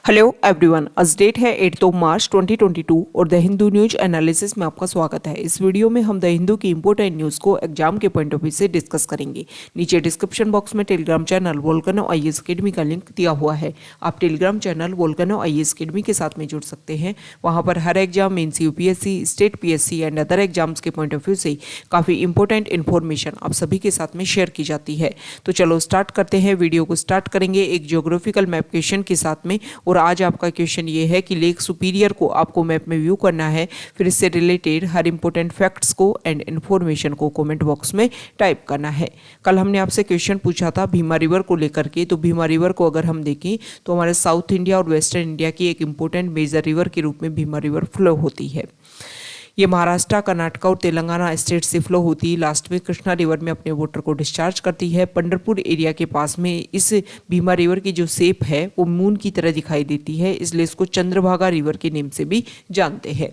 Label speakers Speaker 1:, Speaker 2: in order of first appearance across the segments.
Speaker 1: Hello everyone, आज date है 8 मार्च 2022 और द हिंदू न्यूज एनालिसिस में आपका स्वागत है। इस वीडियो में हम द हिंदू की इंपॉर्टेंट न्यूज़ को एग्जाम के पॉइंट ऑफ व्यू से डिस्कस करेंगे। नीचे डिस्क्रिप्शन बॉक्स में Telegram channel Volcano IAS academy का लिंक दिया हुआ है। आप Telegram channel Volcano IAS academy के साथ में जुड़ सकते हैं। वहाँ पर हर exam mains UPSC, state PSC and other exams के पॉइंट ऑफ व्यू से काफ़ी इंपॉर्टेंट इन्फॉर्मेशन आप सभी के साथ में शेयर की जाती है। तो चलो स्टार्ट करते हैं। वीडियो को स्टार्ट करेंगे एक जियोग्राफिकल मैप क्वेश्चन के साथ में। और आज आपका क्वेश्चन ये है कि लेक सुपीरियर को आपको मैप में व्यू करना है। फिर इससे रिलेटेड हर इंपॉर्टेंट फैक्ट्स को एंड इन्फॉर्मेशन को कमेंट बॉक्स में टाइप करना है। कल हमने आपसे क्वेश्चन पूछा था भीमा रिवर को लेकर के। तो भीमा रिवर को अगर हम देखें तो हमारे साउथ इंडिया और वेस्टर्न इंडिया की एक इंपॉर्टेंट मेजर रिवर के रूप में भीमा रिवर फ्लो होती है। ये महाराष्ट्र, कर्नाटक और तेलंगाना स्टेट से फ्लो होती है। लास्ट में कृष्णा रिवर में अपने वाटर को डिस्चार्ज करती है। पंढरपुर एरिया के पास में इस भीमा रिवर की जो शेप है वो मून की तरह दिखाई देती है, इसलिए इसको चंद्रभागा रिवर के नेम से भी जानते हैं।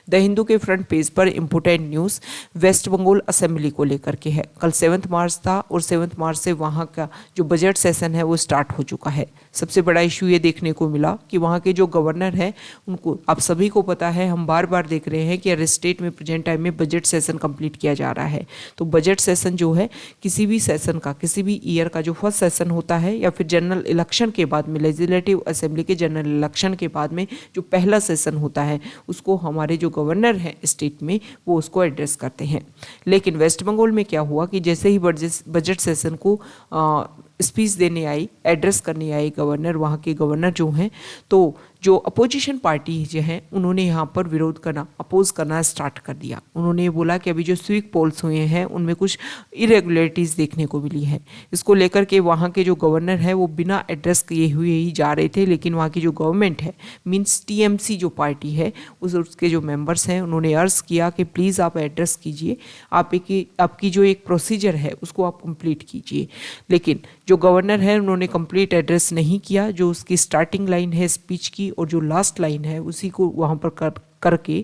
Speaker 1: द हिंदू के फ्रंट पेज पर important news West Bengal assembly को लेकर के है। कल 7 मार्च था और 7 मार्च से वहाँ का जो बजट सेशन है वो स्टार्ट हो चुका है। सबसे बड़ा इशू ये देखने को मिला कि वहाँ के जो गवर्नर है उनको, आप सभी को पता है, हम बार बार देख रहे हैं कि हर स्टेट में प्रेजेंट टाइम में बजट सेशन कंप्लीट किया जा रहा है। तो बजट सेशन जो है किसी भी सेशन का, किसी भी ईयर का जो फर्स्ट सेशन होता है या फिर जनरल इलेक्शन के बाद में, लेजिस्लेटिव असेंबली के जनरल इलेक्शन के बाद में जो पहला सेशन होता है उसको हमारे जो गवर्नर है स्टेट में वो उसको एड्रेस करते हैं। लेकिन वेस्ट बंगाल में क्या हुआ कि जैसे ही बजट सेशन को स्पीच देने आई, एड्रेस करने आई गवर्नर, वहाँ के गवर्नर जो हैं, तो जो अपोजिशन पार्टी जो हैं उन्होंने यहाँ पर विरोध करना, अपोज करना स्टार्ट कर दिया। उन्होंने बोला कि अभी जो स्वीक पोल्स हुए हैं उनमें कुछ इरेगुलरिटीज़ देखने को मिली है। इसको लेकर के वहाँ के जो गवर्नर है वो बिना एड्रेस किए हुए ही जा रहे थे। लेकिन वहाँ की जो गवर्नमेंट है, मीन्स टीएमसी जो पार्टी है, उसके जो मेंबर्स हैं उन्होंने अर्ज किया कि प्लीज़ आप एड्रेस कीजिए, आपकी जो एक प्रोसीजर है उसको आप कंप्लीट कीजिए। लेकिन जो गवर्नर है उन्होंने कंप्लीट एड्रेस नहीं किया। जो उसकी स्टार्टिंग लाइन है स्पीच की और जो लास्ट लाइन है उसी को वहाँ पर करके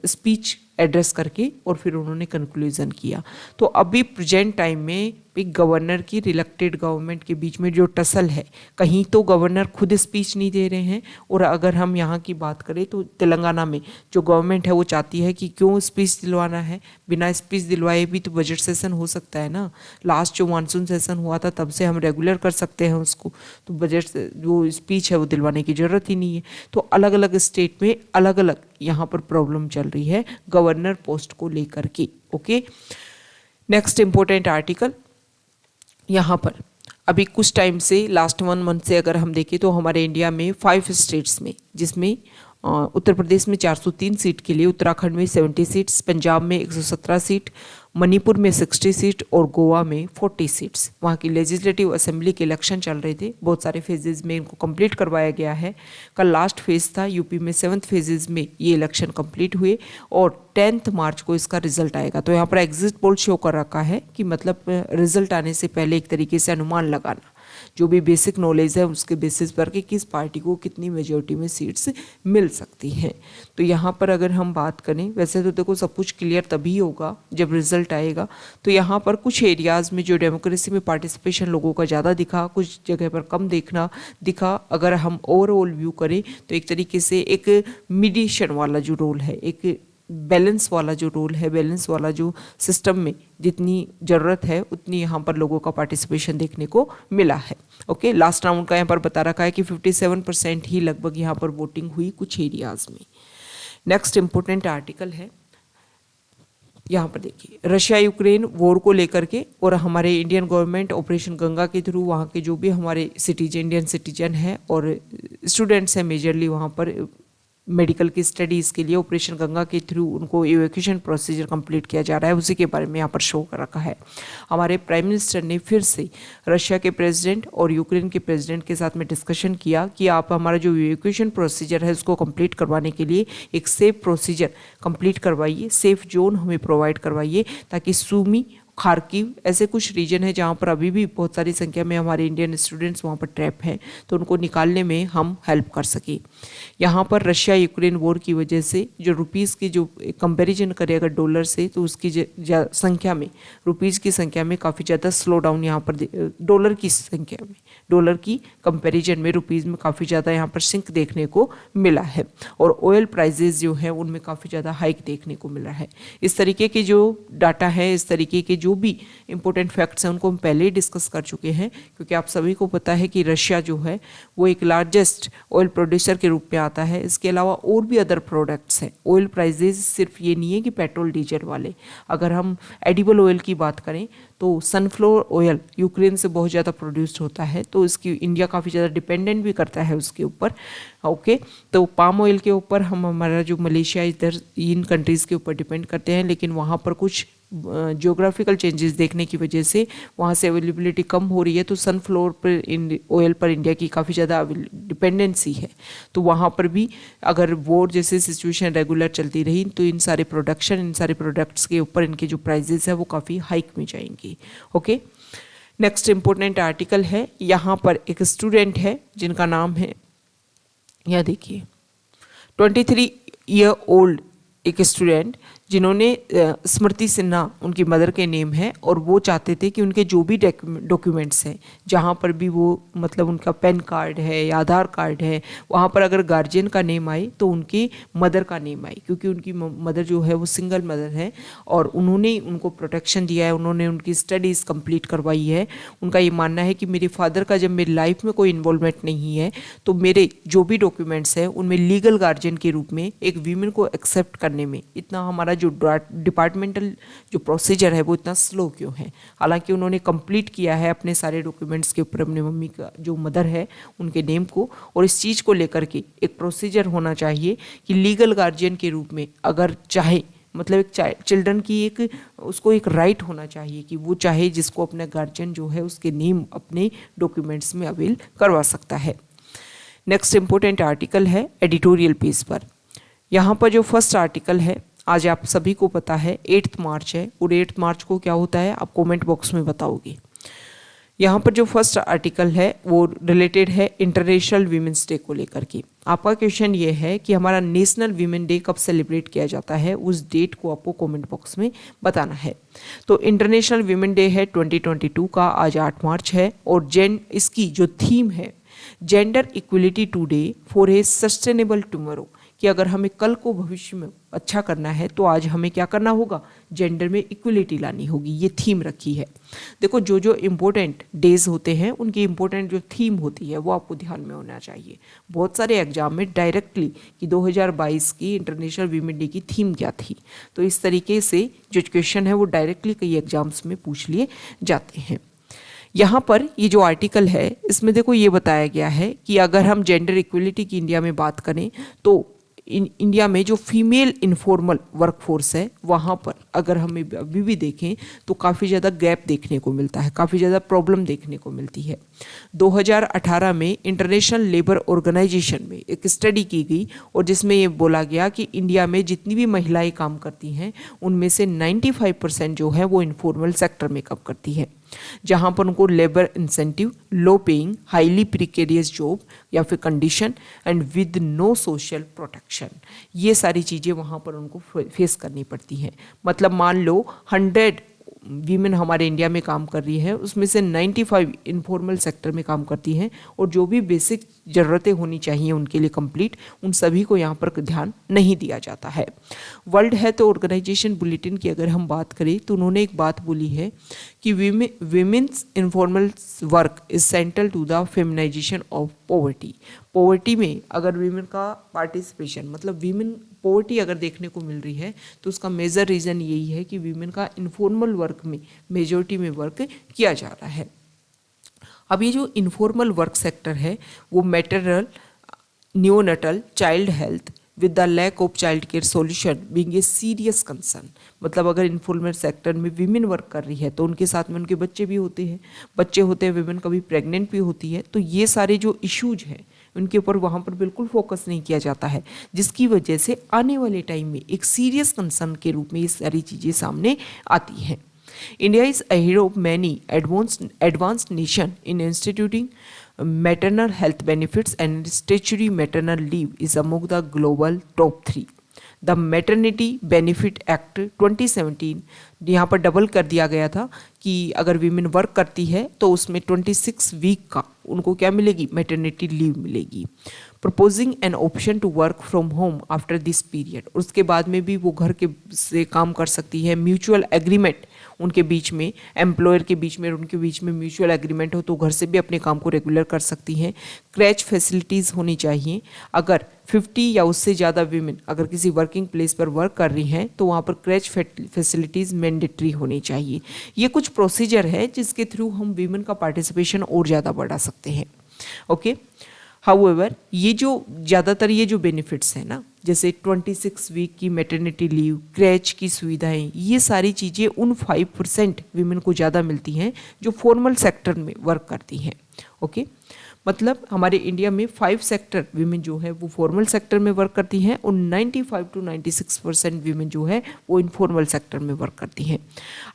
Speaker 1: स्पीच एड्रेस करके और फिर उन्होंने कंक्लूजन किया। तो अभी प्रेजेंट टाइम में एक गवर्नर की रिलेक्टेड गवर्नमेंट के बीच में जो टसल है, कहीं तो गवर्नर खुद स्पीच नहीं दे रहे हैं, और अगर हम यहाँ की बात करें तो तेलंगाना में जो गवर्नमेंट है वो चाहती है कि क्यों स्पीच दिलवाना है, बिना स्पीच दिलवाए भी तो बजट सेशन हो सकता है ना। लास्ट जो मानसून सेशन हुआ था तब से हम रेगुलर कर सकते हैं उसको, तो बजट जो स्पीच है वो दिलवाने की ज़रूरत ही नहीं है। तो अलग अलग स्टेट में अलग अलग यहाँ पर प्रॉब्लम चल रही है गवर्नर पोस्ट को लेकर के। ओके, नेक्स्ट इंपॉर्टेंट आर्टिकल यहाँ पर अभी कुछ टाइम से लास्ट 1 मंथ से अगर हम देखें तो हमारे इंडिया में 5 स्टेट्स में, जिसमें उत्तर प्रदेश में 403 सीट के लिए, उत्तराखंड में 70 सीट्स, पंजाब में 117 सीट, मणिपुर में 60 सीट और गोवा में 40 सीट्स। वहाँ की लेजिस्लेटिव असेंबली के इलेक्शन चल रहे थे। बहुत सारे फेजेज में इनको कंप्लीट करवाया गया है। कल लास्ट फेज था। यूपी में 7th फेजेज में ये इलेक्शन कंप्लीट हुए और 10 मार्च को इसका रिजल्ट आएगा। तो यहाँ पर एग्जिट पोल शो कर रखा है कि मतलब रिजल्ट आने से पहले एक तरीके से अनुमान लगाना, जो भी बेसिक नॉलेज है उसके बेसिस पर कि किस पार्टी को कितनी मेजॉरिटी में सीट्स मिल सकती हैं। तो यहाँ पर अगर हम बात करें, वैसे तो देखो सब कुछ क्लियर तभी होगा जब रिजल्ट आएगा। तो यहाँ पर कुछ एरियाज़ में जो डेमोक्रेसी में पार्टिसिपेशन लोगों का ज़्यादा दिखा, कुछ जगह पर कम दिखा। अगर हम ओवरऑल व्यू करें तो एक तरीके से एक मीडिएशन वाला जो रोल है, एक बैलेंस वाला जो रोल है, बैलेंस वाला जो सिस्टम में जितनी ज़रूरत है उतनी यहाँ पर लोगों का पार्टिसिपेशन देखने को मिला है। ओके, लास्ट राउंड का यहाँ पर बता रखा है कि 57% ही लगभग यहाँ पर वोटिंग हुई कुछ एरियाज़ में। नेक्स्ट इंपॉर्टेंट आर्टिकल है यहाँ पर देखिए, रशिया यूक्रेन वॉर को लेकर के और हमारे इंडियन गवर्नमेंट ऑपरेशन गंगा के थ्रू वहाँ के जो भी हमारे इंडियन सिटीजन हैं और स्टूडेंट्स हैं मेजरली वहाँ पर मेडिकल की स्टडीज़ के लिए ऑपरेशन गंगा के थ्रू उनको इवैक्यूएशन प्रोसीजर कंप्लीट किया जा रहा है, उसी के बारे में यहाँ पर शो कर रखा है। हमारे प्राइम मिनिस्टर ने फिर से रशिया के प्रेसिडेंट और यूक्रेन के प्रेसिडेंट के साथ में डिस्कशन किया कि आप हमारा जो इवैक्यूएशन प्रोसीजर है उसको कंप्लीट करवाने के लिए एक सेफ प्रोसीजर कंप्लीट करवाइए, सेफ जोन हमें प्रोवाइड करवाइए, ताकि सुमी खार्किव, ऐसे कुछ रीजन है जहाँ पर अभी भी बहुत सारी संख्या में हमारे इंडियन स्टूडेंट्स वहाँ पर ट्रैप हैं, तो उनको निकालने में हम हेल्प कर सकें। यहाँ पर रशिया यूक्रेन वॉर की वजह से जो रुपीज़ की जो कंपैरिजन करें अगर डॉलर से, तो उसकी संख्या में, रुपीज़ की संख्या में काफ़ी ज़्यादा स्लो डाउन यहाँ पर डॉलर की संख्या में, डॉलर की कंपैरिजन में रुपीज़ में काफ़ी ज़्यादा यहाँ पर सिंक देखने को मिला है। और ऑयल प्राइजेज जो है उनमें काफ़ी ज़्यादा हाइक देखने को मिला है। इस तरीके के जो डाटा है, इस तरीके के जो भी इंपॉर्टेंट फैक्ट्स हैं उनको हम पहले ही डिस्कस कर चुके हैं, क्योंकि आप सभी को पता है कि रशिया जो है वो एक लार्जेस्ट ऑयल प्रोड्यूसर के रूप में आता है। इसके अलावा और भी अदर प्रोडक्ट्स हैं। ऑयल प्राइजेज सिर्फ ये नहीं है कि पेट्रोल डीजल वाले, अगर हम एडिबल ऑयल की बात करें तो सनफ्लावर ऑयल यूक्रेन से बहुत ज़्यादा प्रोड्यूस्ड होता है, तो इसकी इंडिया काफ़ी ज़्यादा डिपेंडेंट भी करता है उसके ऊपर। ओके, तो पाम ऑयल के ऊपर हम, हमारा जो मलेशिया इधर इन कंट्रीज़ के ऊपर डिपेंड करते हैं, लेकिन वहाँ पर कुछ जियोग्राफिकल चेंजेस देखने की वजह से वहाँ से अवेलेबिलिटी कम हो रही है, तो सनफ्लावर पर ऑयल पर इंडिया की काफ़ी ज़्यादा डिपेंडेंसी है। तो वहाँ पर भी अगर वॉर जैसे सिचुएशन रेगुलर चलती रही तो इन सारे प्रोडक्ट्स के ऊपर इनके जो प्राइजेस है वो काफ़ी हाइक में जाएंगी। ओके, नेक्स्ट इम्पोर्टेंट आर्टिकल है, यहाँ पर एक स्टूडेंट है जिनका नाम है, यह देखिए 23 ईयर ओल्ड एक स्टूडेंट जिन्होंने स्मृति सिन्हा उनकी मदर के नेम है, और वो चाहते थे कि उनके जो भी डॉक्यूमेंट्स हैं, जहाँ पर भी वो मतलब उनका पैन कार्ड है या आधार कार्ड है, वहाँ पर अगर गार्जियन का नेम आए तो उनकी मदर का नेम आए, क्योंकि उनकी मदर जो है वो सिंगल मदर है और उन्होंने उनको प्रोटेक्शन दिया है, उन्होंने उनकी स्टडीज़ कंप्लीट करवाई है। उनका ये मानना है कि मेरे फादर का जब मेरी लाइफ में कोई इन्वॉल्वमेंट नहीं है तो मेरे जो भी डॉक्यूमेंट्स हैं उनमें लीगल गार्जियन के रूप में एक वीमेन को एक्सेप्ट करने में इतना हमारा जो डिपार्टमेंटल जो प्रोसीजर है वो इतना स्लो क्यों है। हालांकि उन्होंने कंप्लीट किया है अपने सारे डॉक्यूमेंट्स के ऊपर अपनी मम्मी का जो मदर है उनके नेम को, और इस चीज़ को लेकर के एक प्रोसीजर होना चाहिए कि लीगल गार्जियन के रूप में अगर चाहे, मतलब एक चिल्ड्रन की एक उसको एक राइट होना चाहिए कि वो चाहे जिसको अपना गार्जियन जो है उसके नेम अपने डॉक्यूमेंट्स में अवेल करवा सकता है। नेक्स्ट इम्पोर्टेंट आर्टिकल है एडिटोरियल पेज पर। यहाँ पर जो फर्स्ट आर्टिकल है, आज आप सभी को पता है 8 मार्च है, और 8 मार्च को क्या होता है आप कमेंट बॉक्स में बताओगे। यहाँ पर जो फर्स्ट आर्टिकल है वो रिलेटेड है इंटरनेशनल वीमेंस डे को लेकर के। आपका क्वेश्चन ये है कि हमारा नेशनल वीमेन डे कब सेलिब्रेट किया जाता है, उस डेट को आपको कमेंट बॉक्स में बताना है। तो इंटरनेशनल वीमेन डे है 2022 का, आज 8 मार्च है, और इसकी जो थीम है gender equality today for a sustainable tomorrow, कि अगर हमें कल को भविष्य में अच्छा करना है तो आज हमें क्या करना होगा, जेंडर में इक्वलिटी लानी होगी, ये थीम रखी है। देखो जो जो इम्पोर्टेंट डेज होते हैं उनकी इम्पोर्टेंट जो थीम होती है वो आपको ध्यान में होना चाहिए। बहुत सारे एग्जाम में डायरेक्टली कि 2022 की इंटरनेशनल वीमेन डे की थीम क्या थी, तो इस तरीके से जो क्वेश्चन है वो डायरेक्टली कई एग्जाम्स में पूछ लिए जाते हैं। यहाँ पर ये जो आर्टिकल है इसमें देखो ये बताया गया है कि अगर हम जेंडर इक्वलिटी की इंडिया में बात करें तो इंडिया में जो फीमेल इनफॉर्मल वर्कफोर्स है वहाँ पर अगर हमें अभी भी देखें तो काफ़ी ज़्यादा गैप देखने को मिलता है, काफ़ी ज़्यादा प्रॉब्लम देखने को मिलती है। 2018 में इंटरनेशनल लेबर ऑर्गेनाइजेशन में एक स्टडी की गई और जिसमें ये बोला गया कि इंडिया में जितनी भी महिलाएं काम करती हैं उनमें से 95% जो है वो इनफॉर्मल सेक्टर में काम करती है, जहाँ पर उनको labour incentive, low paying, highly precarious job या फिर condition and with no social protection, ये सारी चीज़ें वहाँ पर उनको फेस करनी पड़ती हैं। मतलब मान लो 100 वीमेन हमारे इंडिया में काम कर रही है, उसमें से 95 इनफॉर्मल सेक्टर में काम करती हैं, और जो भी बेसिक ज़रूरतें होनी चाहिए उनके लिए कंप्लीट, उन सभी को यहाँ पर ध्यान नहीं दिया जाता है। वर्ल्ड हेल्थ ऑर्गेनाइजेशन बुलेटिन की अगर हम बात करें तो उन्होंने एक बात बोली है कि women's informal work is central to the feminisation of poverty. Poverty में अगर वीमेन का पार्टिसिपेशन, मतलब वीमेन पॉवर्टी अगर देखने को मिल रही है तो उसका मेजर रीज़न यही है कि वीमेन का इनफॉर्मल वर्क में मेजॉरिटी में वर्क किया जा रहा है। अब ये जो इनफॉर्मल वर्क सेक्टर है वो maternal, neonatal, child health with the lack of child care solution being a serious concern. मतलब अगर इनफॉर्मल सेक्टर में वीमेन वर्क कर रही है तो उनके साथ में उनके बच्चे भी होते हैं, वीमेन कभी प्रेग्नेंट भी होती है, तो ये सारे जो इश्यूज हैं उनके ऊपर वहाँ पर बिल्कुल फोकस नहीं किया जाता है, जिसकी वजह से आने वाले टाइम में एक सीरियस कंसर्न के रूप में ये सारी चीज़ें सामने आती हैं। India is ahead of many advanced nation in instituting maternal health benefits, and statutory maternal leave is among the global top 3. The maternity benefit act 2017 यहाँ पर डबल कर दिया गया था कि अगर वीमेन वर्क करती है तो उसमें 26 वीक का उनको क्या मिलेगी, मैटरनिटी लीव मिलेगी। Proposing an option to work from home after this period, उसके बाद में भी वो घर के से काम कर सकती है। म्यूचुअल एग्रीमेंट उनके बीच में, एम्प्लॉयर के बीच में और उनके बीच में म्यूचुअल एग्रीमेंट हो तो घर से भी अपने काम को रेगुलर कर सकती हैं। क्रैच फैसिलिटीज़ होनी चाहिए। अगर 50 या उससे ज़्यादा वीमेन अगर किसी वर्किंग प्लेस पर वर्क कर रही हैं तो वहाँ पर क्रैच फैसिलिटीज़ मैंडेटरी होनी चाहिए। ये कुछ प्रोसीजर है जिसके थ्रू हम वीमेन का पार्टिसिपेशन और ज़्यादा बढ़ा सकते हैं। ओके, हाउएवर ये जो ज़्यादातर ये जो बेनिफिट्स हैं ना, जैसे 26 वीक की मैटरनिटी लीव, क्रैच की सुविधाएं, ये सारी चीज़ें उन 5% वीमेन को ज़्यादा मिलती हैं जो फॉर्मल सेक्टर में वर्क करती हैं। ओके, मतलब हमारे इंडिया में 5 सेक्टर वीमेन जो है वो फॉर्मल सेक्टर में वर्क करती हैं और 95 to 96% वीमेन जो है वो इनफॉर्मल सेक्टर में वर्क करती हैं।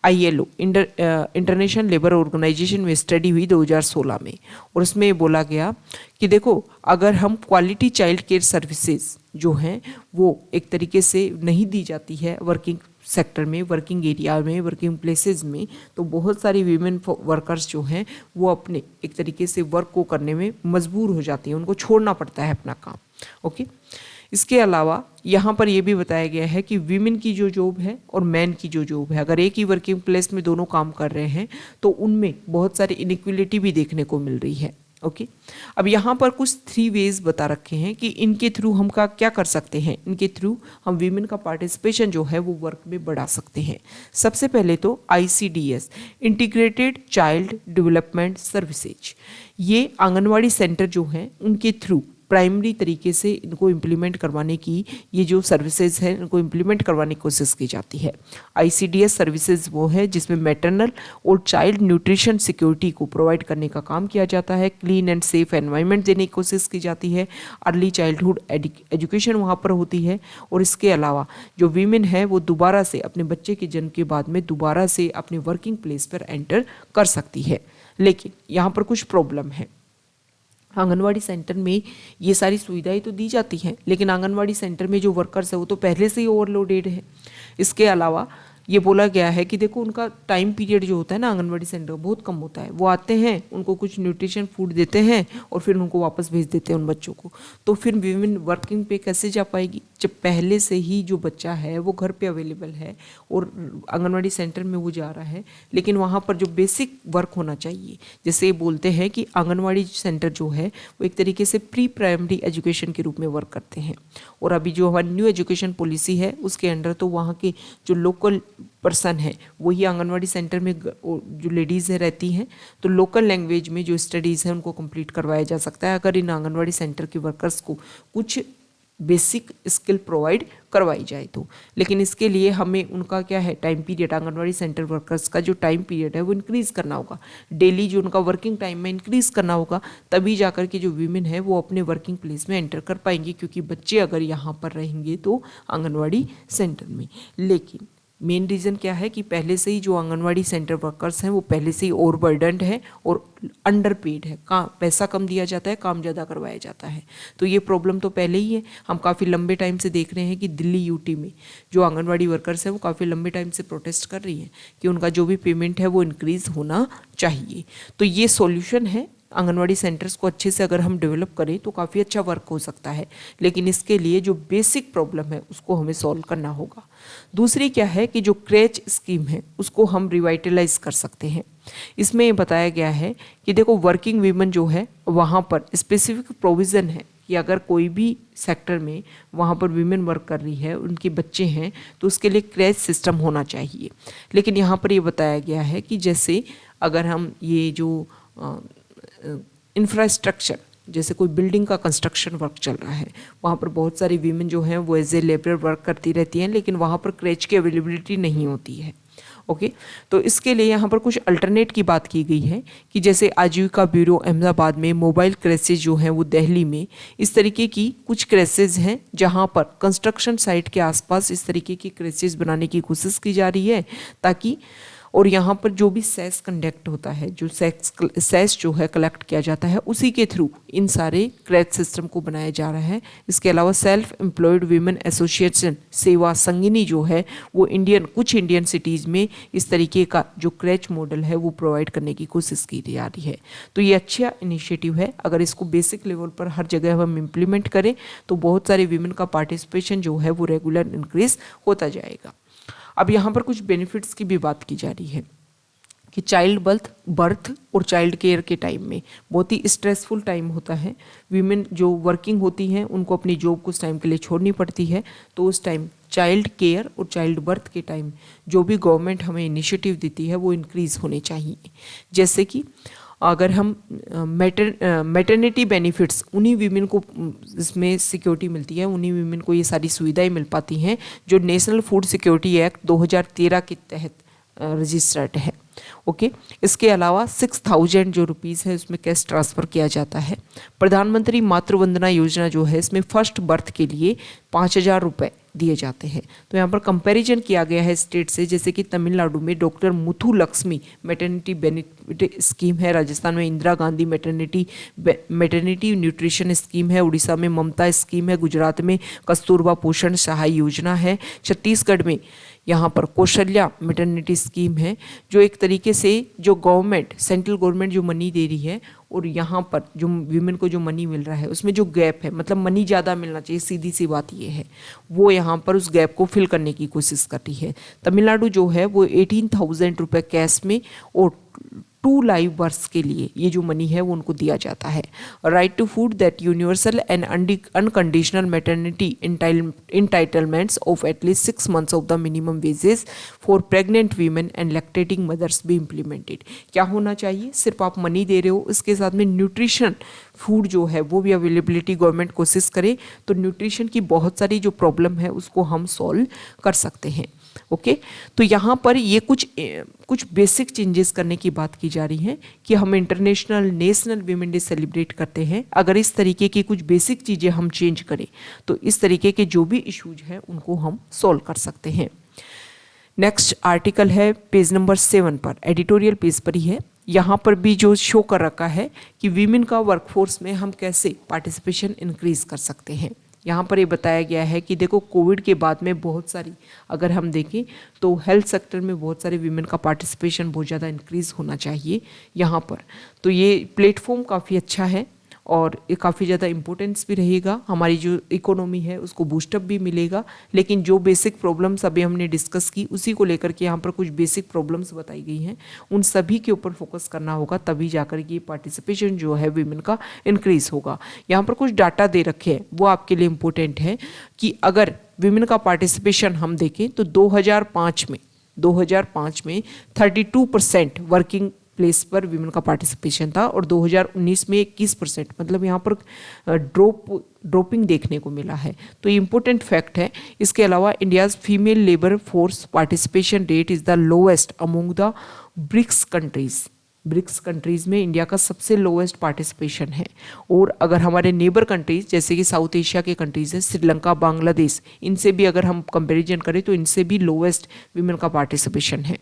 Speaker 1: ILO इंटरनेशनल लेबर ऑर्गेनाइजेशन में स्टडी हुई 2016 में और उसमें ये बोला गया कि देखो अगर हम क्वालिटी चाइल्ड केयर सर्विसेज जो हैं वो एक तरीके से नहीं दी जाती है वर्किंग सेक्टर में, वर्किंग एरिया में, वर्किंग प्लेसेस में, तो बहुत सारी वीमेन वर्कर्स जो हैं वो अपने एक तरीके से वर्क को करने में मजबूर हो जाती हैं, उनको छोड़ना पड़ता है अपना काम। ओके, इसके अलावा यहाँ पर यह भी बताया गया है कि वीमेन की जो जॉब है और मैन की जो जॉब है, अगर एक ही वर्किंग प्लेस में दोनों काम कर रहे हैं तो उनमें बहुत सारी इनइक्वलिटी भी देखने को मिल रही है। ओके, अब यहाँ पर कुछ 3 वेज बता रखे हैं कि इनके थ्रू हम क्या कर सकते हैं। इनके थ्रू हम वीमेन का पार्टिसिपेशन जो है वो वर्क में बढ़ा सकते हैं। सबसे पहले तो ICDS integrated child development services, ये आंगनवाड़ी सेंटर जो हैं उनके थ्रू प्राइमरी तरीके से इनको इम्प्लीमेंट करवाने की, ये जो सर्विसेज हैं इनको इम्प्लीमेंट करवाने की कोशिश की जाती है। ICDS सर्विसेज वो है जिसमें मैटरनल और चाइल्ड न्यूट्रिशन सिक्योरिटी को प्रोवाइड करने का काम किया जाता है, क्लीन एंड सेफ एनवायरनमेंट देने की कोशिश की जाती है, अर्ली चाइल्डहुड एजुकेशन वहाँ पर होती है और इसके अलावा जो वीमेन है वो दोबारा से अपने बच्चे के जन्म के बाद में दोबारा से अपने वर्किंग प्लेस पर एंटर कर सकती है। लेकिन यहाँ पर कुछ प्रॉब्लम है। आंगनवाड़ी सेंटर में ये सारी सुविधाएं तो दी जाती हैं लेकिन आंगनवाड़ी सेंटर में जो वर्कर्स है वो तो पहले से ही ओवरलोडेड है। इसके अलावा ये बोला गया है कि देखो उनका टाइम पीरियड जो होता है ना आंगनवाड़ी सेंटर बहुत कम होता है। वो आते हैं, उनको कुछ न्यूट्रिशन फूड देते हैं और फिर उनको वापस भेज देते हैं उन बच्चों को। तो फिर वीमेन वर्किंग पे कैसे जा पाएगी जब पहले से ही जो बच्चा है वो घर पे अवेलेबल है और आंगनवाड़ी सेंटर में वो जा रहा है, लेकिन वहाँ पर जो बेसिक वर्क होना चाहिए, जैसे ये बोलते हैं कि आंगनवाड़ी सेंटर जो है वो एक तरीके से प्री प्राइमरी एजुकेशन के रूप में वर्क करते हैं। और अभी जो हमारी न्यू एजुकेशन पॉलिसी है उसके अंडर तो वहाँ के जो लोकल पर्सन है वही आंगनवाड़ी सेंटर में जो लेडीज़ है रहती हैं, तो लोकल लैंग्वेज में जो स्टडीज़ हैं उनको कंप्लीट करवाया जा सकता है अगर इन आंगनवाड़ी सेंटर के वर्कर्स को कुछ बेसिक स्किल प्रोवाइड करवाई जाए तो। लेकिन इसके लिए हमें उनका क्या है time period, anganwadi centre workers का जो टाइम पीरियड है वो इंक्रीज़ करना होगा, डेली जो उनका वर्किंग टाइम में इंक्रीज़ करना होगा, तभी जाकर के जो वीमेन है वो अपने वर्किंग प्लेस में एंटर कर पाएंगी, क्योंकि बच्चे अगर यहाँ पर रहेंगे तो आंगनवाड़ी सेंटर में। लेकिन मेन रीज़न क्या है कि पहले से ही जो आंगनवाड़ी सेंटर वर्कर्स हैं वो पहले से ही ओवरबर्डन्ड है और अंडर पेड है, पैसा कम दिया जाता है, काम ज़्यादा करवाया जाता है। तो ये प्रॉब्लम तो पहले ही है। हम काफ़ी लंबे टाइम से देख रहे हैं कि दिल्ली यूटी में जो आंगनवाड़ी वर्कर्स हैं वो काफ़ी लंबे टाइम से प्रोटेस्ट कर रही हैं कि उनका जो भी पेमेंट है वो इंक्रीज़ होना चाहिए। तो ये सॉल्यूशन है, आंगनवाड़ी सेंटर्स को अच्छे से अगर हम डेवलप करें तो काफ़ी अच्छा वर्क हो सकता है, लेकिन इसके लिए जो बेसिक प्रॉब्लम है उसको हमें सॉल्व करना होगा। दूसरी क्या है कि जो क्रैच स्कीम है उसको हम रिवाइटलाइज कर सकते हैं। इसमें ये बताया गया है कि देखो वर्किंग वीमेन जो है वहाँ पर स्पेसिफिक प्रोविज़न है कि अगर कोई भी सेक्टर में वहाँ पर वीमेन वर्क कर रही है, उनके बच्चे हैं, तो उसके लिए क्रैच सिस्टम होना चाहिए। लेकिन यहाँ पर ये बताया गया है कि जैसे अगर हम ये जो इंफ्रास्ट्रक्चर, जैसे कोई बिल्डिंग का कंस्ट्रक्शन वर्क चल रहा है, वहाँ पर बहुत सारी वीमेन जो हैं वो एज ए लेबर वर्क करती रहती हैं, लेकिन वहाँ पर क्रैच की अवेलेबिलिटी नहीं होती है। ओके, तो इसके लिए यहाँ पर कुछ अल्टरनेट की बात की गई है कि जैसे आजीविका ब्यूरो अहमदाबाद में मोबाइल क्रैचेज जो हैं वो दिल्ली में, इस तरीके की कुछ क्रैचेज हैं जहाँ पर कंस्ट्रक्शन साइट के आसपास इस तरीके की क्रैचेज बनाने की कोशिश की जा रही है ताकि और यहाँ पर जो भी सेस कंडक्ट होता है, जो सेस जो है कलेक्ट किया जाता है, उसी के थ्रू इन सारे क्रेच सिस्टम को बनाया जा रहा है। इसके अलावा सेल्फ एम्प्लॉयड वीमेन एसोसिएशन सेवा संगिनी जो है वो कुछ इंडियन सिटीज़ में इस तरीके का जो क्रेच मॉडल है वो प्रोवाइड करने की कोशिश की जा रही है। तो ये अच्छा इनिशिएटिव है। अगर इसको बेसिक लेवल पर हर जगह हम इम्प्लीमेंट करें तो बहुत सारे वीमेन का पार्टिसिपेशन जो है वो रेगुलर इंक्रीज होता जाएगा। अब यहाँ पर कुछ बेनिफिट्स की भी बात की जा रही है कि चाइल्ड बर्थ और चाइल्ड केयर के टाइम में बहुत ही स्ट्रेसफुल टाइम होता है। वीमेन जो वर्किंग होती हैं उनको अपनी जॉब कुछ टाइम के लिए छोड़नी पड़ती है, तो उस टाइम चाइल्ड केयर और चाइल्ड बर्थ के टाइम जो भी गवर्नमेंट हमें इनिशिएटिव देती है वो इंक्रीज़ होने चाहिए। जैसे कि अगर हम मैटरनिटी बेनिफिट्स उन्हीं वीमेन को इसमें सिक्योरिटी मिलती है, उन्हीं वीमेन को ये सारी सुविधाएं मिल पाती हैं जो नेशनल फूड सिक्योरिटी एक्ट 2013 के तहत रजिस्टर्ड है। ओके, इसके अलावा 6000 जो रुपीज़ है उसमें कैश ट्रांसफ़र किया जाता है। प्रधानमंत्री मातृ वंदना योजना जो है इसमें फर्स्ट बर्थ के लिए 5000 रुपये दिए जाते हैं। तो यहाँ पर कंपैरिजन किया गया है स्टेट से, जैसे कि तमिलनाडु में doctor Muthu Lakshmi maternity benefit scheme है, राजस्थान में Indira Gandhi maternity nutrition scheme है, उड़ीसा में ममता स्कीम है, गुजरात में कस्तूरबा पोषण सहाय योजना है, छत्तीसगढ़ में यहाँ पर कौशल्या मैटरनिटी स्कीम है, जो एक तरीके से जो गवर्नमेंट सेंट्रल गवर्नमेंट जो मनी दे रही है और यहाँ पर जो वीमेन को जो मनी मिल रहा है उसमें जो गैप है, मतलब मनी ज़्यादा मिलना चाहिए, सीधी सी बात ये है, वो यहाँ पर उस गैप को फिल करने की कोशिश कर रही है। तमिलनाडु जो है वो 18,000 रुपये कैश में और 2 लाइव बर्थ्स के लिए ये जो मनी है वो उनको दिया जाता है। Right to food that universal and unconditional maternity entitlements of at least 6 months of the minimum wages for pregnant women and lactating mothers भी इम्प्लीमेंटेड। क्या होना चाहिए? सिर्फ आप मनी दे रहे हो, इसके साथ में न्यूट्रिशन फूड जो है वो भी अवेलेबिलिटी गवर्नमेंट कोशिश करे तो न्यूट्रिशन की बहुत सारी जो प्रॉब्लम है उसको हम सॉल्व कर सकते हैं। ओके, तो यहाँ पर ये कुछ बेसिक चेंजेस करने की बात की जा रही है कि हम international national women day celebrate करते हैं। अगर इस तरीके की कुछ बेसिक चीज़ें हम चेंज करें तो इस तरीके के जो भी इश्यूज हैं उनको हम सॉल्व कर सकते हैं। नेक्स्ट आर्टिकल है पेज नंबर 7 पर, एडिटोरियल पेज पर ही है। यहाँ पर भी जो शो कर रखा है कि वीमेन का वर्कफोर्स में हम कैसे पार्टिसिपेशन इंक्रीज कर सकते हैं। यहाँ पर ये बताया गया है कि देखो कोविड के बाद में बहुत सारी अगर हम देखें तो हेल्थ सेक्टर में बहुत सारे वीमेन का पार्टिसिपेशन बहुत ज़्यादा इंक्रीज़ होना चाहिए यहाँ पर। तो ये प्लेटफॉर्म काफ़ी अच्छा है और ये काफ़ी ज़्यादा इम्पोर्टेंस भी रहेगा, हमारी जो इकोनॉमी है उसको बूस्टअप भी मिलेगा। लेकिन जो बेसिक प्रॉब्लम्स अभी हमने डिस्कस की उसी को लेकर के यहाँ पर कुछ बेसिक प्रॉब्लम्स बताई गई हैं, उन सभी के ऊपर फोकस करना होगा, तभी जाकर के पार्टिसिपेशन जो है वीमेन का इंक्रीज़ होगा। यहाँ पर कुछ डाटा दे रखे हैं वो आपके लिए इम्पोर्टेंट है कि अगर वीमेन का पार्टिसिपेशन हम देखें तो 2005 में 32% वर्किंग प्लेस पर वीमेन का पार्टिसिपेशन था और 2019 में 21%, मतलब यहाँ पर ड्रॉपिंग देखने को मिला है। तो ये इंपॉर्टेंट फैक्ट है। इसके अलावा India's female labour force participation rate is the lowest among the BRICS countries में इंडिया का सबसे लोएस्ट पार्टिसिपेशन है। और अगर हमारे नेबर कंट्रीज़ जैसे कि साउथ एशिया के कंट्रीज़ है, श्रीलंका, बांग्लादेश, इनसे भी अगर हम कंपेरिजन करें तो इनसे भी लोएस्ट वीमेन का पार्टिसिपेशन है।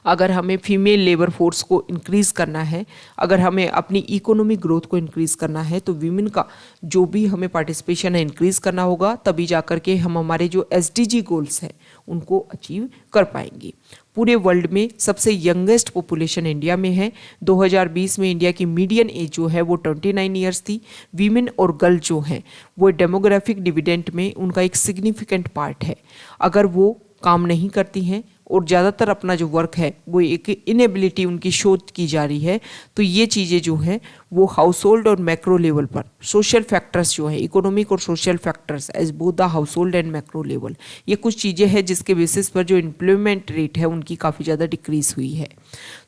Speaker 1: अगर हमें फीमेल लेबर फोर्स को इंक्रीज़ करना है, अगर हमें अपनी इकोनॉमिक ग्रोथ को इंक्रीज़ करना है तो वीमेन का जो भी हमें पार्टिसिपेशन है इंक्रीज़ करना होगा, तभी जाकर के हम हमारे जो SDG गोल्स हैं उनको अचीव कर पाएंगे। पूरे वर्ल्ड में सबसे यंगेस्ट पॉपुलेशन इंडिया में है। 2020 में इंडिया की मीडियन एज जो है वो 29 ईयर्स थी। वीमेन और गर्ल जो हैं वो डेमोग्राफिक डिविडेंड में उनका एक सिग्निफिकेंट पार्ट है। अगर वो काम नहीं करती हैं और ज़्यादातर अपना जो वर्क है वो एक इनेबिलिटी उनकी शो की जा रही है, तो ये चीज़ें जो हैं वो हाउस होल्ड और मैक्रो लेवल पर सोशल फैक्टर्स जो है, इकोनॉमिक और social factors as both the household and macro level, ये कुछ चीज़ें हैं जिसके बेसिस पर जो एम्प्लॉयमेंट रेट है उनकी काफ़ी ज़्यादा डिक्रीज़ हुई है।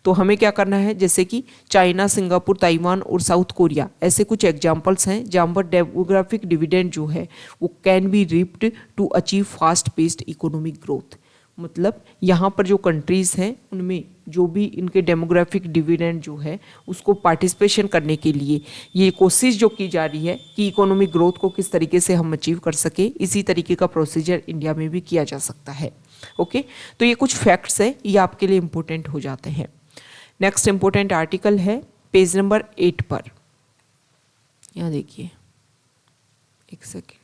Speaker 1: तो हमें क्या करना है, जैसे कि चाइना, सिंगापुर, ताइवान और साउथ कोरिया ऐसे कुछ एग्जाम्पल्स हैं जहाँ पर डेमोग्राफिक डिविडेंड जो है वो can be reaped to achieve fast paced economic growth. मतलब यहाँ पर जो कंट्रीज़ हैं उनमें जो भी इनके डेमोग्राफिक डिविडेंड जो है उसको पार्टिसिपेशन करने के लिए ये कोशिश जो की जा रही है कि इकोनॉमिक ग्रोथ को किस तरीके से हम अचीव कर सके, इसी तरीके का प्रोसीजर इंडिया में भी किया जा सकता है। ओके, तो ये कुछ फैक्ट्स है, ये आपके लिए इम्पोर्टेंट हो जाते हैं। नेक्स्ट इम्पोर्टेंट आर्टिकल है पेज नंबर 8 पर, यहाँ देखिए, एक सेकेंड।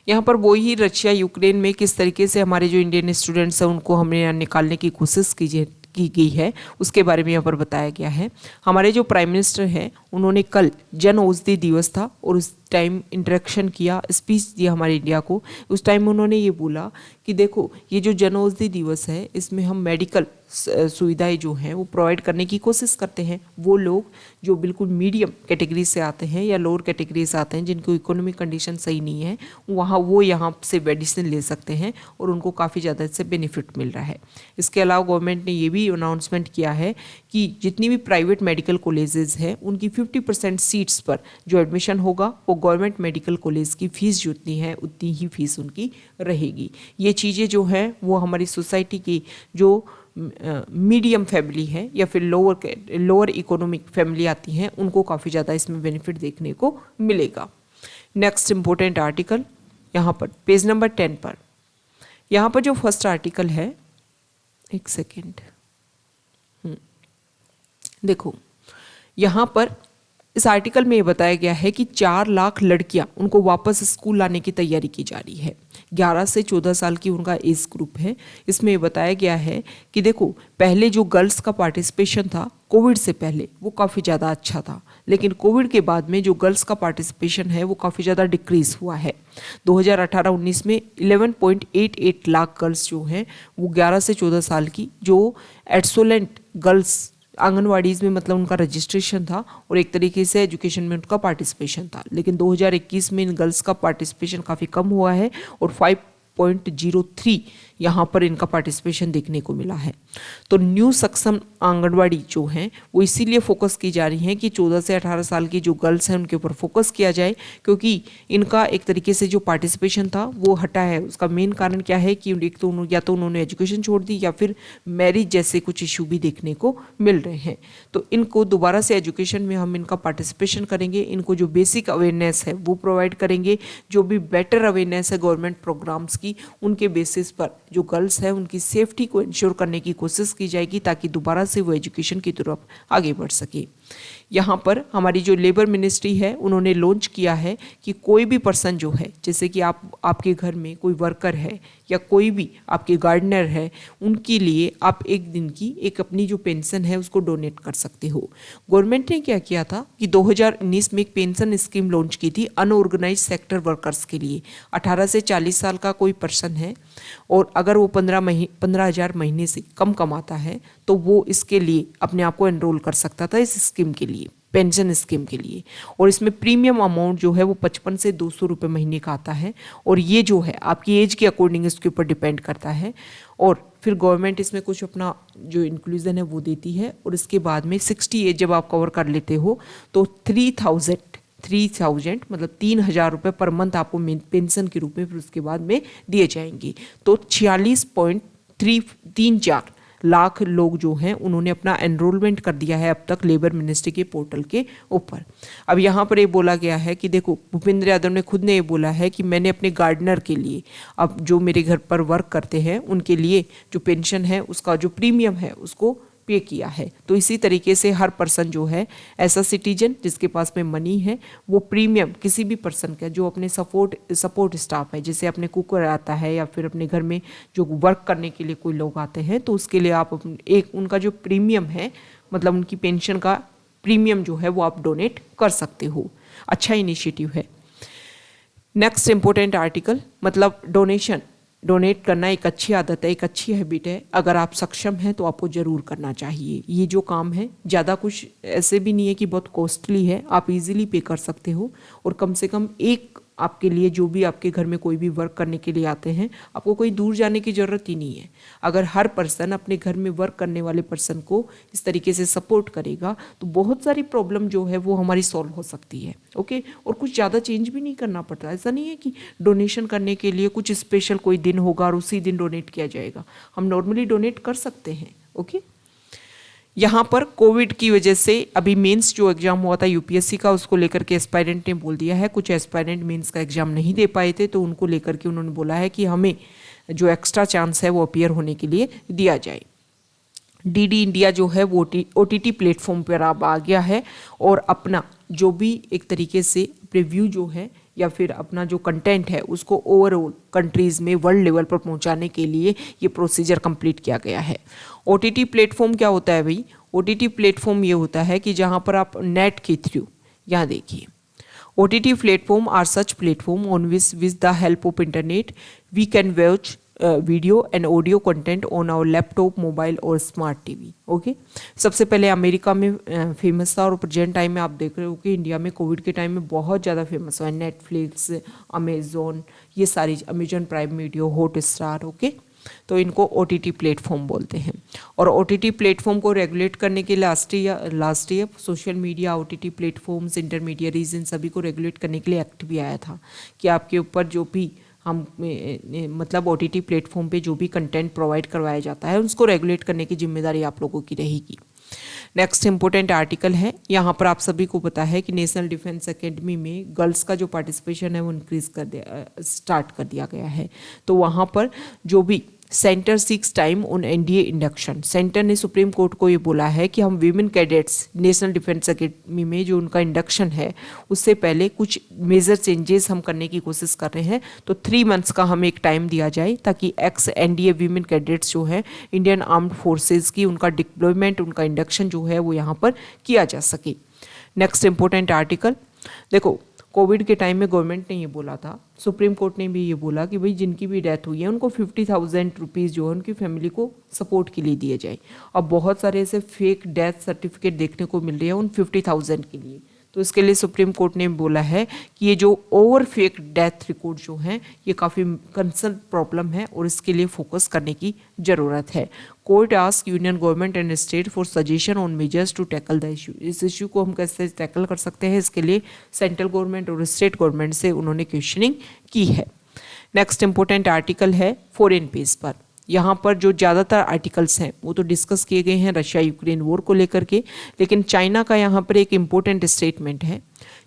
Speaker 1: यहाँ पर वही रशिया यूक्रेन में किस तरीके से हमारे जो इंडियन स्टूडेंट्स हैं उनको हमने यहाँ निकालने की कोशिश की गई है उसके बारे में यहाँ पर बताया गया है। हमारे जो प्राइम मिनिस्टर हैं उन्होंने कल जन औषधि दिवस था और उस टाइम इंटरेक्शन किया, स्पीच दिया हमारे इंडिया को। उस टाइम उन्होंने ये बोला कि देखो ये जो जन औषधि दिवस है इसमें हम मेडिकल सुविधाएं जो हैं वो प्रोवाइड करने की कोशिश करते हैं। वो लोग जो बिल्कुल मीडियम कैटेगरी से आते हैं या लोअर कैटेगरी से आते हैं जिनको इकोनॉमिक कंडीशन सही नहीं है, वो यहाँ से मेडिसिन ले सकते हैं और उनको काफ़ी ज़्यादा इससे बेनिफिट मिल रहा है। इसके अलावा गवर्नमेंट ने ये भी अनाउंसमेंट किया है कि जितनी भी प्राइवेट मेडिकल कॉलेजेस हैं उनकी 50% सीट्स पर जो एडमिशन होगा वो गवर्नमेंट मेडिकल कॉलेज की फ़ीस जितनी है उतनी ही फीस उनकी रहेगी। ये चीज़ें जो हैं वो हमारी सोसाइटी की जो मीडियम फैमिली है या फिर लोअर इकोनॉमिक फैमिली आती हैं उनको काफ़ी ज़्यादा इसमें बेनिफिट देखने को मिलेगा। नेक्स्ट इम्पोर्टेंट आर्टिकल यहाँ पर पेज नंबर 10 पर, यहाँ पर जो फर्स्ट आर्टिकल है, एक सेकेंड, देखो यहाँ पर इस आर्टिकल में ये बताया गया है कि 4 लाख लड़कियां उनको वापस स्कूल लाने की तैयारी की जा रही है। 11 से 14 साल की उनका एज ग्रुप है। इसमें ये बताया गया है कि देखो पहले जो गर्ल्स का पार्टिसिपेशन था कोविड से पहले वो काफ़ी ज़्यादा अच्छा था, लेकिन कोविड के बाद में जो गर्ल्स का पार्टिसिपेशन है वो काफ़ी ज़्यादा डिक्रीज़ हुआ है। 2018-19 में 11.88 लाख गर्ल्स जो हैं वो 11 से 14 साल की जो एड्सोलेंट गर्ल्स आंगनवाड़ीज़ में मतलब उनका रजिस्ट्रेशन था और एक तरीके से एजुकेशन में उनका पार्टिसिपेशन था, लेकिन 2021 में इन गर्ल्स का पार्टिसिपेशन काफ़ी कम हुआ है और 5.03 यहाँ पर इनका पार्टिसिपेशन देखने को मिला है। तो न्यू सक्षम आंगनवाड़ी जो हैं वो इसीलिए फोकस की जा रही हैं कि 14 से 18 साल की जो गर्ल्स हैं उनके ऊपर फोकस किया जाए, क्योंकि इनका एक तरीके से जो पार्टिसिपेशन था वो हटा है। उसका मेन कारण क्या है कि एक तो या तो उन्होंने एजुकेशन छोड़ दी या फिर मैरिज जैसे कुछ इशू भी देखने को मिल रहे हैं। तो इनको दोबारा से एजुकेशन में हम इनका पार्टिसिपेशन करेंगे, इनको जो बेसिक अवेयरनेस है वो प्रोवाइड करेंगे, जो भी बेटर अवेयरनेस है गवर्नमेंट प्रोग्राम्स की उनके बेसिस पर जो गर्ल्स है उनकी सेफ्टी को इंश्योर करने की कोशिश की जाएगी ताकि दोबारा से वो एजुकेशन की तरफ आगे बढ़ सके। यहाँ पर हमारी जो लेबर मिनिस्ट्री है उन्होंने लॉन्च किया है कि कोई भी पर्सन जो है, जैसे कि आपके घर में कोई वर्कर है या कोई भी आपके गार्डनर है, उनके लिए आप एक दिन की एक अपनी जो पेंशन है उसको डोनेट कर सकते हो। गवर्नमेंट ने क्या किया था कि 2019 में एक पेंशन स्कीम लॉन्च की थी अनऑर्गेनाइज सेक्टर वर्कर्स के लिए। 18 से 40 साल का कोई पर्सन है और अगर वो 15,000 महीने से कम कमाता है तो वो इसके लिए अपने आप को एनरोल कर सकता था इस स्कीम के लिए, पेंशन स्कीम के लिए। और इसमें प्रीमियम अमाउंट जो है वो 55 से 200 रुपये महीने का आता है और ये जो है आपकी एज के अकॉर्डिंग इसके ऊपर डिपेंड करता है। और फिर गवर्नमेंट इसमें कुछ अपना जो इंक्लूजन है वो देती है और इसके बाद में 60 एज जब आप कवर कर लेते हो तो 3,000 मतलब 3,000 रुपये पर मंथ आपको पेंशन के रूप में फिर उसके बाद में दिए जाएंगे। तो 46.34 लाख लोग जो हैं उन्होंने अपना एनरोलमेंट कर दिया है अब तक लेबर मिनिस्ट्री के पोर्टल के ऊपर। अब यहाँ पर ये बोला गया है कि देखो भूपेंद्र यादव ने खुद ने ये बोला है कि मैंने अपने गार्डनर के लिए, अब जो मेरे घर पर वर्क करते हैं उनके लिए जो पेंशन है उसका जो प्रीमियम है उसको पे किया है। तो इसी तरीके से हर पर्सन जो है ऐसा सिटीजन जिसके पास में मनी है वो प्रीमियम किसी भी पर्सन का जो अपने सपोर्ट स्टाफ है, जैसे अपने कुकर आता है या फिर अपने घर में जो वर्क करने के लिए कोई लोग आते हैं तो उसके लिए आप एक उनका जो प्रीमियम है मतलब उनकी पेंशन का प्रीमियम जो है वो आप डोनेट कर सकते हो। अच्छा इनिशिएटिव है। नेक्स्ट इंपॉर्टेंट आर्टिकल, मतलब डोनेट करना एक अच्छी आदत है, एक अच्छी हैबिट है। अगर आप सक्षम हैं तो आपको ज़रूर करना चाहिए। ये जो काम है ज़्यादा कुछ ऐसे भी नहीं है कि बहुत कॉस्टली है, आप इजीली पे कर सकते हो और कम से कम एक आपके लिए जो भी आपके घर में कोई भी वर्क करने के लिए आते हैं, आपको कोई दूर जाने की ज़रूरत ही नहीं है। अगर हर पर्सन अपने घर में वर्क करने वाले पर्सन को इस तरीके से सपोर्ट करेगा तो बहुत सारी प्रॉब्लम जो है वो हमारी सॉल्व हो सकती है। ओके, और कुछ ज़्यादा चेंज भी नहीं करना पड़ता। ऐसा नहीं है कि डोनेशन करने के लिए कुछ स्पेशल कोई दिन होगा और उसी दिन डोनेट किया जाएगा। हम नॉर्मली डोनेट कर सकते हैं। ओके, यहाँ पर कोविड की वजह से अभी मेंस जो एग्ज़ाम हुआ था यूपीएससी का, उसको लेकर के एस्पायरेंट ने बोल दिया है, कुछ एस्पायरेंट मेंस का एग्ज़ाम नहीं दे पाए थे तो उनको लेकर के उन्होंने बोला है कि हमें जो एक्स्ट्रा चांस है वो अपीयर होने के लिए दिया जाए। डीडी इंडिया जो है वो ओटीटी प्लेटफॉर्म पर अब आ गया है और अपना जो भी एक तरीके से रिव्यू जो है या फिर अपना जो कंटेंट है उसको ओवरऑल कंट्रीज़ में वर्ल्ड लेवल पर पहुंचाने के लिए ये प्रोसीजर कंप्लीट किया गया है। ओटीटी प्लेटफॉर्म क्या होता है भाई? ओटीटी प्लेटफॉर्म ये होता है कि जहां पर आप नेट के थ्रू, यहाँ देखिए, OTT platform are such platform on which with the help of internet we can watch video and audio content on our laptop, mobile और स्मार्ट टीवी। ओके, सबसे पहले अमेरिका में फेमस था और प्रेजेंट टाइम में आप देख रहे हो कि इंडिया में कोविड के टाइम में बहुत ज़्यादा फेमस हुआ है। नेटफ्लिक्स, अमेजोन, ये सारी, Amazon prime video, Hotstar. Okay, तो इनको OTT प्लेटफॉर्म बोलते हैं। और OTT प्लेटफॉर्म को रेगुलेट करने के last year social media, OTT platforms, intermediaries, इन सभी को रेगुलेट करने के लिए एक्ट भी आया था कि आपके ऊपर जो भी हम मतलब OTT प्लेटफॉर्म पे जो भी कंटेंट प्रोवाइड करवाया जाता है उसको रेगुलेट करने की जिम्मेदारी आप लोगों की रहेगी। नेक्स्ट इंपॉर्टेंट आर्टिकल है, यहाँ पर आप सभी को पता है कि नेशनल डिफेंस एकेडमी में गर्ल्स का जो पार्टिसिपेशन है वो इंक्रीज स्टार्ट कर दिया गया है। तो वहाँ पर जो भी centre 6 time on NDA induction, centre ने सुप्रीम कोर्ट को ये बोला है कि हम women cadets national defence academy में जो उनका इंडक्शन है उससे पहले कुछ मेजर चेंजेस हम करने की कोशिश कर रहे हैं। तो 3 मंथ्स का हमें एक टाइम दिया जाए ताकि एक्स एनडीए वीमेन कैडेट्स जो है इंडियन आर्म्ड फोर्सेज की, उनका डिप्लॉयमेंट, उनका इंडक्शन जो है वो यहाँ पर किया जा सके। नेक्स्ट इंपॉर्टेंट आर्टिकल देखो, कोविड के टाइम में गवर्नमेंट ने ये बोला था, सुप्रीम कोर्ट ने भी ये बोला कि भाई जिनकी भी डेथ हुई है उनको 50,000 रुपीज़ जो है उनकी फैमिली को सपोर्ट के लिए दिए जाए। अब बहुत सारे ऐसे फेक डेथ सर्टिफिकेट देखने को मिल रहे हैं उन 50,000 के लिए। तो इसके लिए सुप्रीम कोर्ट ने बोला है कि ये जो ओवर फेक डेथ रिकॉर्ड जो हैं ये काफ़ी कंसर्न प्रॉब्लम है और इसके लिए फोकस करने की ज़रूरत है। Court ask union government and state for suggestion on measures to tackle the issue. इस इशू को हम कैसे टैकल कर सकते हैं, इसके लिए सेंट्रल गवर्नमेंट और स्टेट गवर्नमेंट से उन्होंने क्वेश्चनिंग की है। नेक्स्ट इंपॉर्टेंट आर्टिकल है फॉरेन पेज पर। यहाँ पर जो ज़्यादातर आर्टिकल्स हैं वो तो डिस्कस किए गए हैं रशिया यूक्रेन वॉर को लेकर के, लेकिन चाइना का यहाँ पर एक इम्पोर्टेंट स्टेटमेंट है।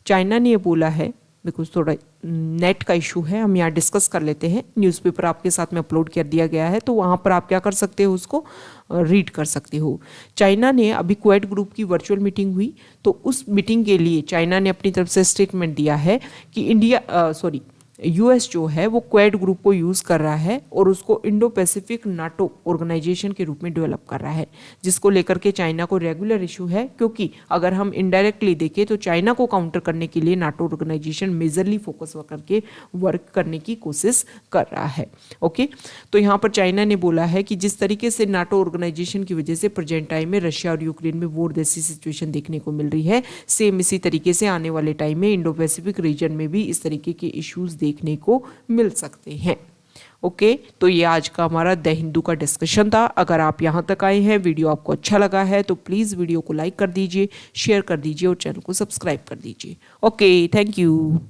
Speaker 1: चाइना ने ये बोला है, बिकॉज थोड़ा नेट का इशू है, हम यहाँ डिस्कस कर लेते हैं। न्यूज़पेपर आपके साथ में अपलोड कर दिया गया है तो वहाँ पर आप क्या कर सकते हो, उसको रीड कर सकते हो। चाइना ने अभी क्वेड ग्रुप की वर्चुअल मीटिंग हुई तो उस मीटिंग के लिए चाइना ने अपनी तरफ से स्टेटमेंट दिया है कि यूएस जो है वो क्वेड ग्रुप को यूज़ कर रहा है और उसको इंडो पैसिफिक नाटो ऑर्गेनाइजेशन के रूप में डेवलप कर रहा है, जिसको लेकर के चाइना को रेगुलर इशू है। क्योंकि अगर हम इनडायरेक्टली देखें तो चाइना को काउंटर करने के लिए नाटो ऑर्गेनाइजेशन मेजरली फोकस करके वर्क करने की कोशिश कर रहा है। ओके, तो यहाँ पर चाइना ने बोला है कि जिस तरीके से नाटो ऑर्गेनाइजेशन की वजह से प्रेजेंट टाइम में रशिया और यूक्रेन में वॉर जैसी सिचुएशन देखने को मिल रही है, सेम इसी तरीके से आने वाले टाइम में इंडो पैसिफिक रीजन में भी इस तरीके के इश्यूज देखने को मिल सकते हैं। ओके, तो ये आज का हमारा द हिंदू का डिस्कशन था। अगर आप यहाँ तक आए हैं, वीडियो आपको अच्छा लगा है तो प्लीज़ वीडियो को लाइक कर दीजिए, शेयर कर दीजिए और चैनल को सब्सक्राइब कर दीजिए। Okay, thank you.